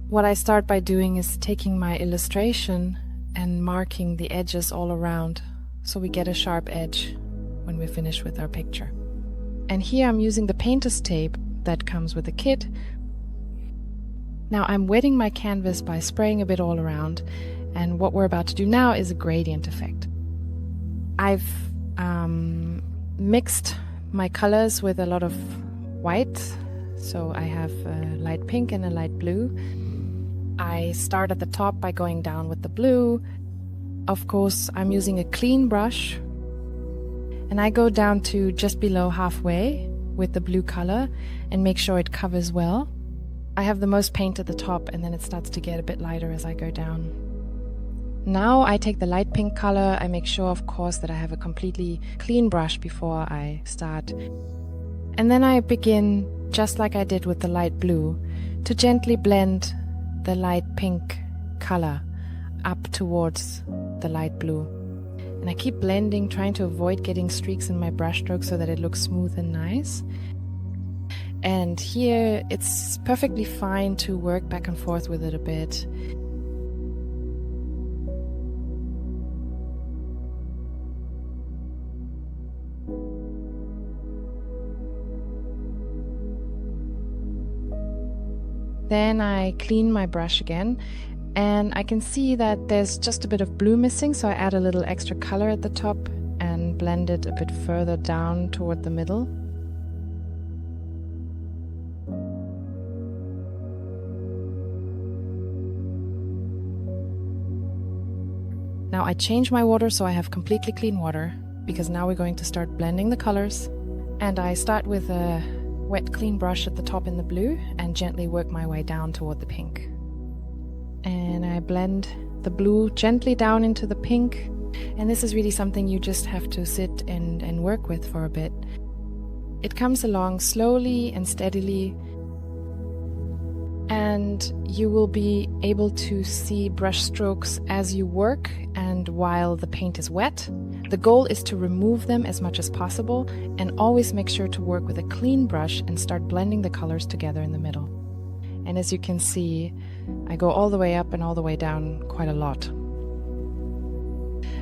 What I start by doing is taking my illustration and marking the edges all around so we get a sharp edge when we're finished with our picture. And here I'm using the painter's tape that comes with the kit. Now I'm wetting my canvas by spraying a bit all around, and what we're about to do now is a gradient effect. I've mixed my colors with a lot of white, so I have a light pink and a light blue. I start at the top by going down with the blue. Of course, I'm using a clean brush, and I go down to just below halfway with the blue color and make sure it covers well. I have the most paint at the top, and then it starts to get a bit lighter as I go down. Now I take the light pink color. I make sure, of course, that I have a completely clean brush before I start. And then I begin, just like I did with the light blue, to gently blend the light pink color up towards the light blue. And I keep blending, trying to avoid getting streaks in my brush stroke so that it looks smooth and nice. And here it's perfectly fine to work back and forth with it a bit. Then I clean my brush again, and I can see that there's just a bit of blue missing, so I add a little extra color at the top and blend it a bit further down toward the middle. Now I change my water so I have completely clean water, because now we're going to start blending the colors. And I start with a wet clean brush at the top in the blue and gently work my way down toward the pink. And I blend the blue gently down into the pink, and this is really something you just have to sit and work with for a bit. It comes along slowly and steadily, and you will be able to see brush strokes as you work and while the paint is wet. The goal is to remove them as much as possible, and always make sure to work with a clean brush and start blending the colors together in the middle. And as you can see, I go all the way up and all the way down quite a lot.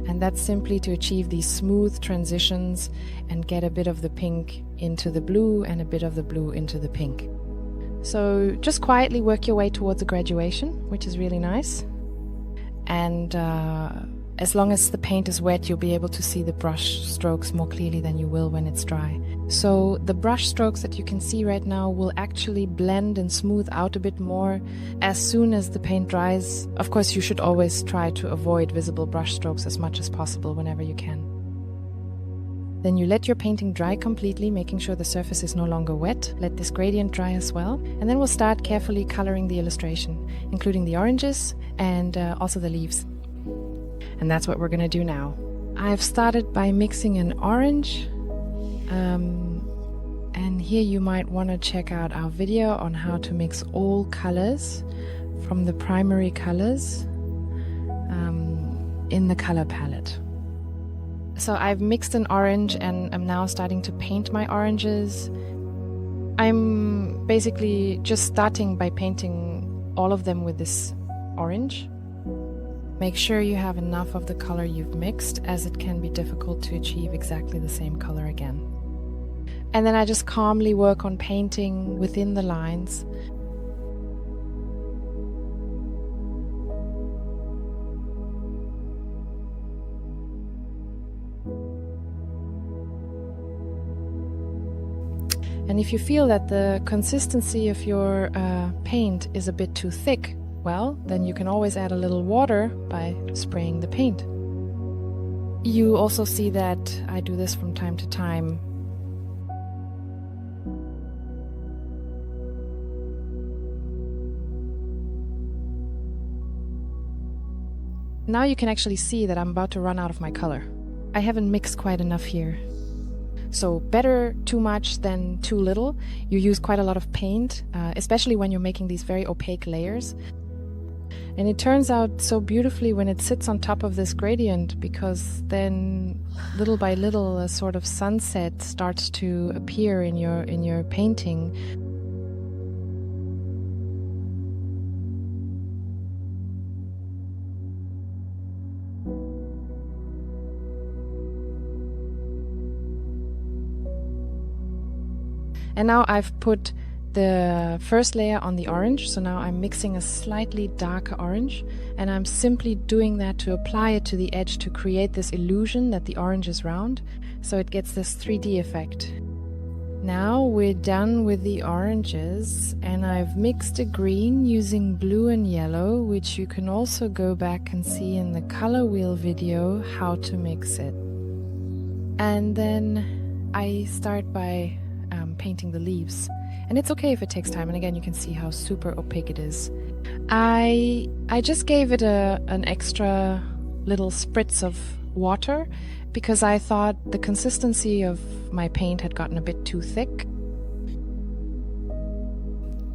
And that's simply to achieve these smooth transitions and get a bit of the pink into the blue and a bit of the blue into the pink. So just quietly work your way towards a graduation, which is really nice. And as long as the paint is wet, you'll be able to see the brush strokes more clearly than you will when it's dry. So the brush strokes that you can see right now will actually blend and smooth out a bit more as soon as the paint dries. Of course, you should always try to avoid visible brush strokes as much as possible whenever you can. Then you let your painting dry completely, making sure the surface is no longer wet. Let this gradient dry as well. And then we'll start carefully coloring the illustration, including the oranges and also the leaves. And that's what we're going to do now. I've started by mixing an orange. And here you might want to check out our video on how to mix all colors from the primary colors in the color palette. So I've mixed an orange and I'm now starting to paint my oranges. I'm basically just starting by painting all of them with this orange. Make sure you have enough of the color you've mixed, as it can be difficult to achieve exactly the same color again. And then I just calmly work on painting within the lines. And if you feel that the consistency of your paint is a bit too thick, well, then you can always add a little water by spraying the paint. You also see that I do this from time to time. Now you can actually see that I'm about to run out of my color. I haven't mixed quite enough here. So better too much than too little. You use quite a lot of paint, especially when you're making these very opaque layers. And it turns out so beautifully when it sits on top of this gradient, because then little by little a sort of sunset starts to appear in your painting. And now I've put the first layer on the orange, so now I'm mixing a slightly darker orange, and I'm simply doing that to apply it to the edge to create this illusion that the orange is round, so it gets this 3D effect. Now we're done with the oranges, and I've mixed a green using blue and yellow, which you can also go back and see in the color wheel video how to mix it. And then I start by painting the leaves. And it's okay if it takes time, and again you can see how super opaque it is. I just gave it an extra little spritz of water because I thought the consistency of my paint had gotten a bit too thick.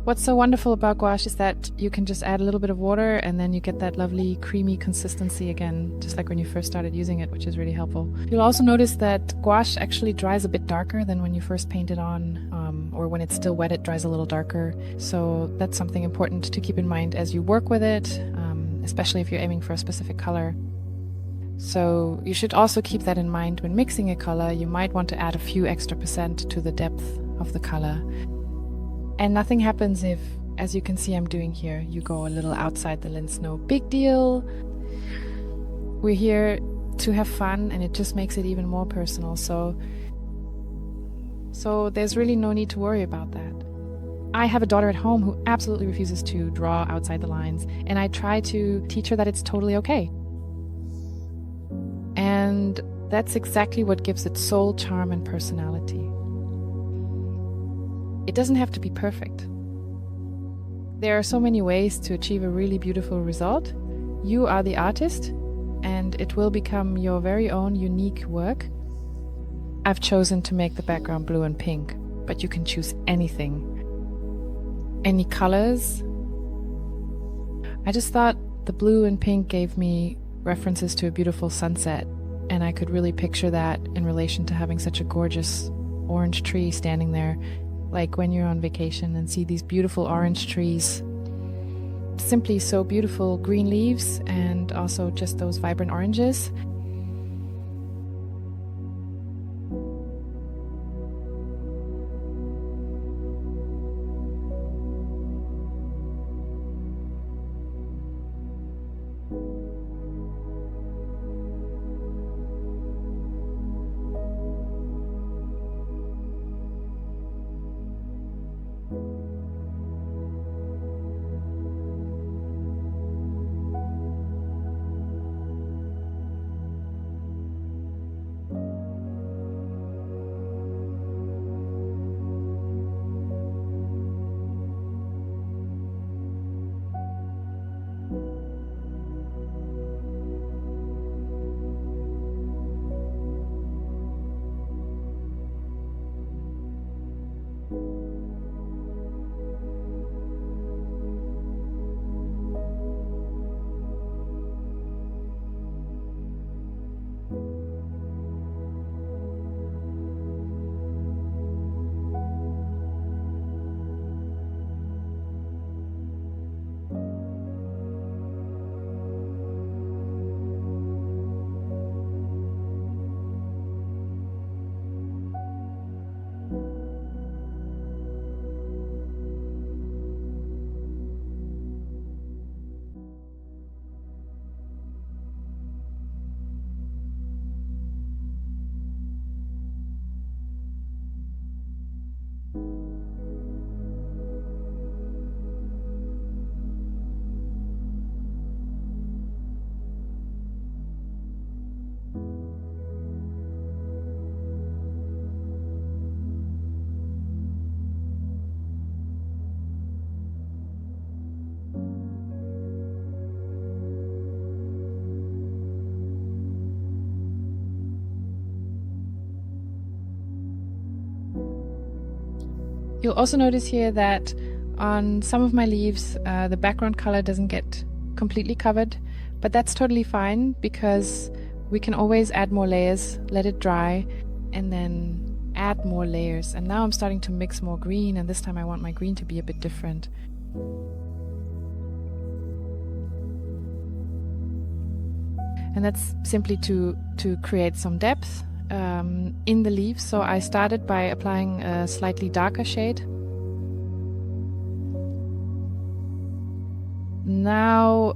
What's so wonderful about gouache is that you can just add a little bit of water and then you get that lovely creamy consistency again, just like when you first started using it, which is really helpful. You'll also notice that gouache actually dries a bit darker than when you first paint it on, or when it's still wet it dries a little darker. So that's something important to keep in mind as you work with it, especially if you're aiming for a specific color. So you should also keep that in mind when mixing a color. You might want to add a few extra % to the depth of the color. And nothing happens if, as you can see I'm doing here, you go a little outside the lens. No big deal. We're here to have fun, and it just makes it even more personal. So there's really no need to worry about that. I have a daughter at home who absolutely refuses to draw outside the lines, and I try to teach her that it's totally okay. And that's exactly what gives it soul, charm, and personality. It doesn't have to be perfect. There are so many ways to achieve a really beautiful result. You are the artist, and it will become your very own unique work. I've chosen to make the background blue and pink, but you can choose anything. Any colors. I just thought the blue and pink gave me references to a beautiful sunset, and I could really picture that in relation to having such a gorgeous orange tree standing there, like when you're on vacation and see these beautiful orange trees. Simply so beautiful green leaves and also just those vibrant oranges. You'll also notice here that on some of my leaves, the background color doesn't get completely covered, but that's totally fine because we can always add more layers, let it dry, and then add more layers. And now I'm starting to mix more green, and this time I want my green to be a bit different. And that's simply to create some depth. in the leaves. So I started by applying a slightly darker shade. Now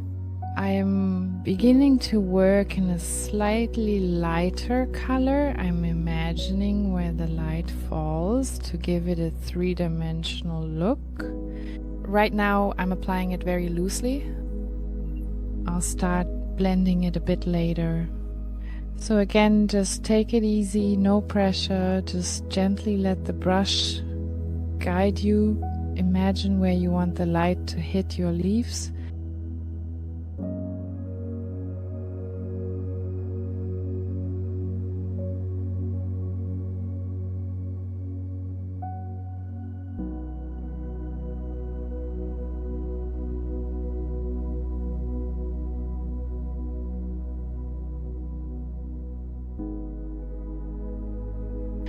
I'm beginning to work in a slightly lighter color. I'm imagining where the light falls to give it a three-dimensional look. Right now I'm applying it very loosely. I'll start blending it a bit later. So again, just take it easy, no pressure, just gently let the brush guide you. Imagine where you want the light to hit your leaves.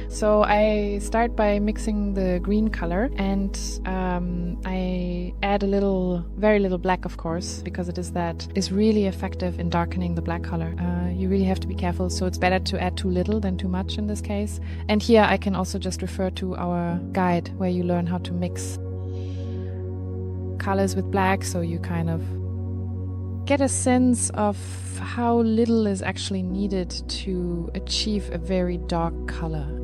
So I start by mixing the green color, and I add very little black, of course, because it is really effective in darkening the black color. You really have to be careful, so it's better to add too little than too much in this case. And here I can also just refer to our guide where you learn how to mix colors with black, so you kind of get a sense of how little is actually needed to achieve a very dark color.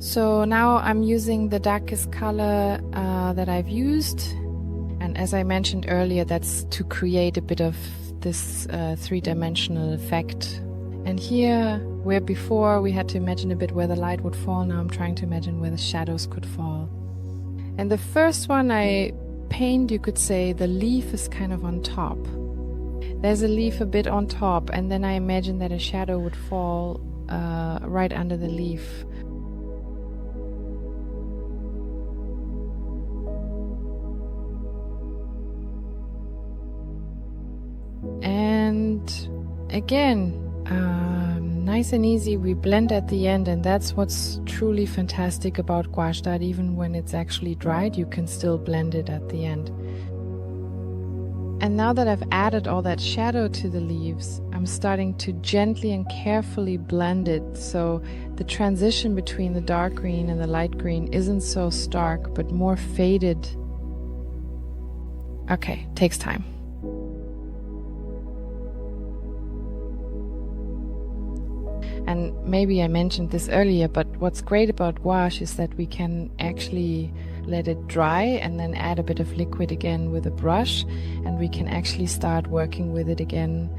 So now I'm using the darkest color that I've used, and as I mentioned earlier, that's to create a bit of this three-dimensional effect. And here, where before we had to imagine a bit where the light would fall, now I'm trying to imagine where the shadows could fall. And the first one I paint, you could say the leaf is kind of on top. There's a leaf a bit on top, and then I imagine that a shadow would fall right under the leaf. And again, nice and easy, we blend at the end, and that's what's truly fantastic about gouache, that even when it's actually dried, you can still blend it at the end. And now that I've added all that shadow to the leaves, I'm starting to gently and carefully blend it, so the transition between the dark green and the light green isn't so stark, but more faded. Okay, takes time. And maybe I mentioned this earlier, but what's great about gouache is that we can actually let it dry and then add a bit of liquid again with a brush, and we can actually start working with it again.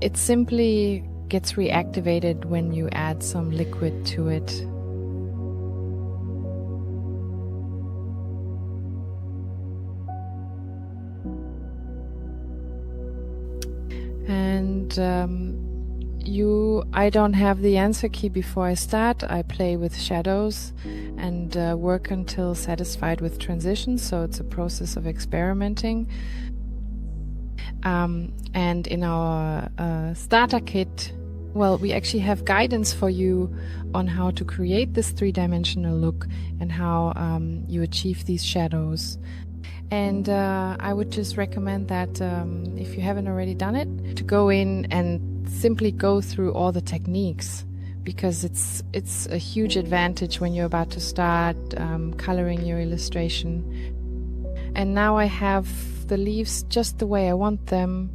It simply gets reactivated when you add some liquid to it. And I don't have the answer key before I start. I play with shadows and work until satisfied with transitions, so it's a process of experimenting. And in our starter kit, well, we actually have guidance for you on how to create this three-dimensional look and how you achieve these shadows. And I would just recommend that if you haven't already done it, to go in and simply go through all the techniques, because it's a huge advantage when you're about to start coloring your illustration. And now I have the leaves just the way I want them.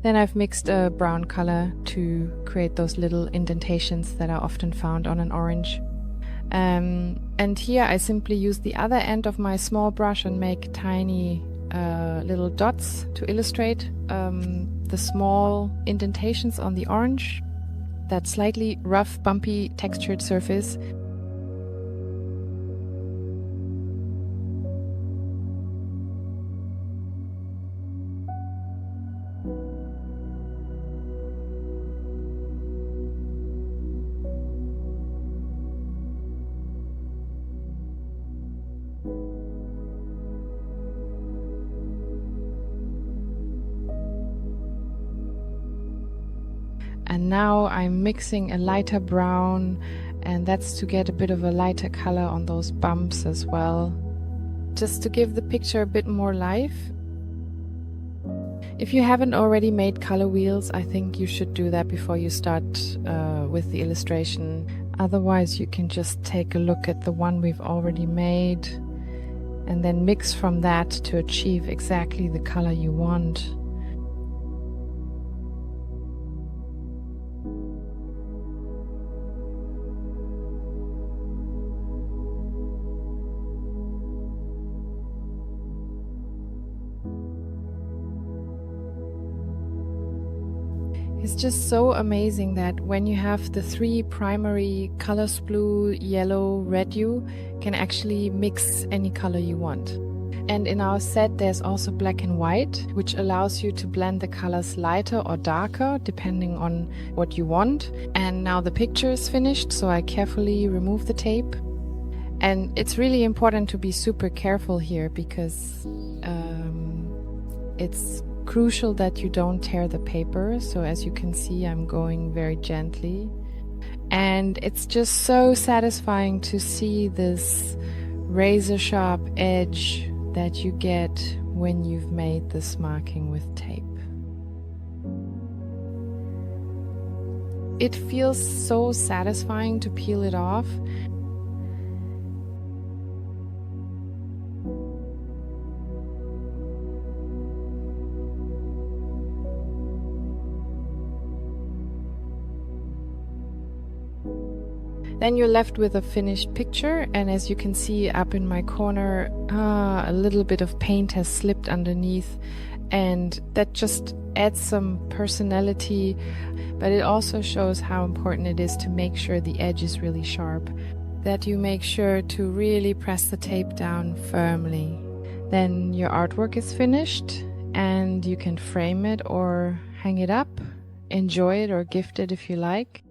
Then I've mixed a brown color to create those little indentations that are often found on an orange. And here I simply use the other end of my small brush and make tiny little dots to illustrate the small indentations on the orange, that slightly rough, bumpy, textured surface. And now I'm mixing a lighter brown, and that's to get a bit of a lighter color on those bumps as well, just to give the picture a bit more life. If you haven't already made color wheels, I think you should do that before you start with the illustration. Otherwise, you can just take a look at the one we've already made and then mix from that to achieve exactly the color you want. It's just so amazing that when you have the three primary colors, blue, yellow, red, you can actually mix any color you want. And in our set there's also black and white, which allows you to blend the colors lighter or darker depending on what you want. And now the picture is finished, so I carefully remove the tape. And it's really important to be super careful here because it's crucial that you don't tear the paper. So as you can see, I'm going very gently, and it's just so satisfying to see this razor sharp edge that you get when you've made this marking with tape. It feels so satisfying to peel it off. Then you're left with a finished picture, and as you can see up in my corner, a little bit of paint has slipped underneath, and that just adds some personality, but it also shows how important it is to make sure the edge is really sharp, that you make sure to really press the tape down firmly. Then your artwork is finished, and you can frame it or hang it up, enjoy it or gift it if you like.